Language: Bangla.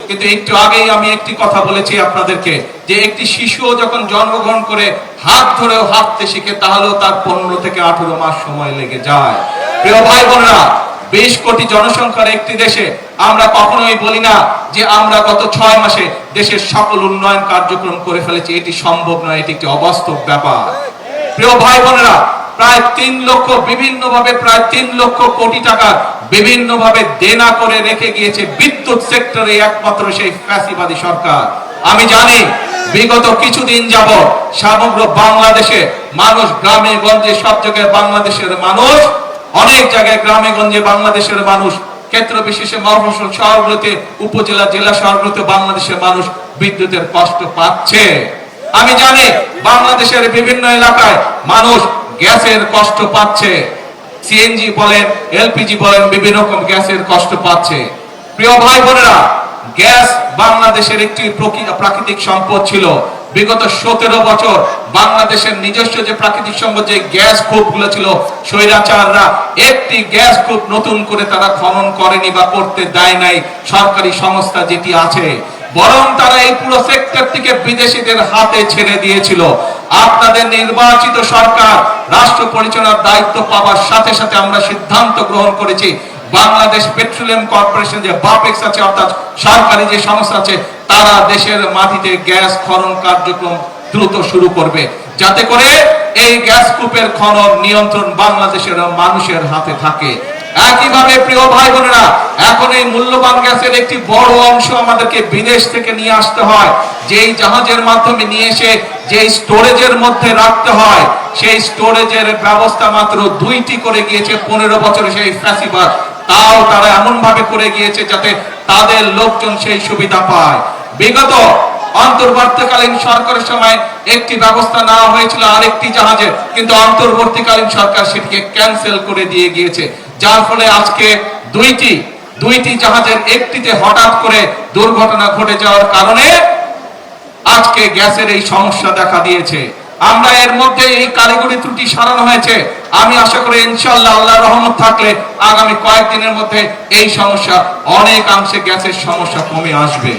কিন্তু একটু আগেই আমি একটি কথা বলেছি আপনাদেরকে যে একটি শিশুও যখন জন্মগ্রহণ করে হাত ধরেও হাঁটতে শিখে তাহলেও তার 15 থেকে 18 মাস সময় লেগে যায়। প্রিয় ভাই বোনেরা, 20 কোটি জনসংখ্যার একটি দেশে আমরা কখনোই বলি না যে আমরা গত 6 মাসে দেশের সকল উন্নয়ন কার্যক্রম করে ফেলেছি। এটি সম্ভব নয়, এটি একটি অবাস্তব ব্যাপার। প্রিয় ভাই বোনেরা, প্রায় 3 লক্ষ বিভিন্নভাবে প্রায় 3 লক্ষ কোটি টাকা বিভিন্নভাবে দেনা করে রেখে গিয়েছে বিদ্যুৎ সেক্টরে একমাত্র সেই ফ্যাসিবাদী সরকার। আমি জানি বিগত কিছুদিন যাবত সমগ্র বাংলাদেশে মানুষ গ্রামে গঞ্জে সব জায়গায় বাংলাদেশের মানুষ অনেক জায়গায় গ্রামে গঞ্জে বাংলাদেশের মানুষ ক্ষেত্র বিশেষে মফস্বল শহরগুলোতে উপজেলা জেলা শহরগুলোতে বাংলাদেশের মানুষ বিদ্যুতের কষ্ট পাচ্ছে। আমি জানি বাংলাদেশের বিভিন্ন এলাকায় মানুষ গ্যাসের কষ্ট পাচ্ছে, সিএনজি বলেন এলপিজি বলেন বিভিন্ন রকম গ্যাসের কষ্ট পাচ্ছে। প্রিয় ভাই বোনেরা, গ্যাস বাংলাদেশের একটি প্রাকৃতিক সম্পদ ছিল। বিগত 17 বছর বাংলাদেশের নিজস্ব যে প্রাকৃতিক সম্পদ যে গ্যাস কূপগুলো ছিল, স্বৈরাচাররা একটি গ্যাস কূপ নতুন করে তারা খনন করেনি বা করতে দেয় নাই সরকারি সংস্থা যেটি আছে, বরং তারা এই পুরো সেক্টরটিকে বিদেশিদের হাতে ছেড়ে দিয়েছিল। আপনাদের নির্বাচিত সরকার রাষ্ট্র পরিচালনার দায়িত্ব পাওয়ার সাথে সাথে আমরা সিদ্ধান্ত গ্রহণ করেছি বাংলাদেশ পেট্রোলিয়াম কর্পোরেশন যে বাপেক্স আছে অর্থাৎ সরকারি যে সংস্থা আছে তারা দেশের মাটিতে গ্যাস খনন কার্যক্রম দ্রুত শুরু করবে, যাতে করে এই গ্যাস কূপের খনন নিয়ন্ত্রণ বাংলাদেশের মানুষের হাতে থাকে। একইভাবে প্রিয় ভাই বোনেরা, এখন এই মূল্যবান গ্যাসের একটি বড় অংশ আমাদেরকে বিদেশ থেকে নিয়ে আসতে হয়, যেই জাহাজের মাধ্যমে নিয়ে এসে যে স্টোরেজের মধ্যে রাখতে হয়, সেই স্টোরেজের ব্যবস্থা মাত্র 2টি করে গিয়েছে 15 বছরে সেই ফ্যাসিবাদ। তাও তারা এমন ভাবে করে গিয়েছে যাতে তাদের লোকজন সেই সুবিধা পায়। বিগত অন্তর্বর্তীকালীন সরকারের সময় একটি ব্যবস্থা নেওয়া হয়েছিল আরেকটি জাহাজের, কিন্তু অন্তর্বর্তীকালীন সরকার সেটিকে ক্যান্সেল করে দিয়ে গিয়েছে, যার ফলে আজকে দুইটি জাহাজের একটিতে হঠাৎ করে দুর্ঘটনা ঘটে যাওয়ার কারণে আজকে গ্যাসের এই সমস্যা দেখা দিয়েছে। আমরা এর মধ্যে এই কারিগরি ত্রুটি সারানো হয়েছে। আমি আশা করি ইনশাআল্লাহ আল্লাহর রহমত থাকলে আগামী কয়েকদিনের মধ্যে এই সমস্যা অনেকাংশে গ্যাসের সমস্যা কমে আসবে।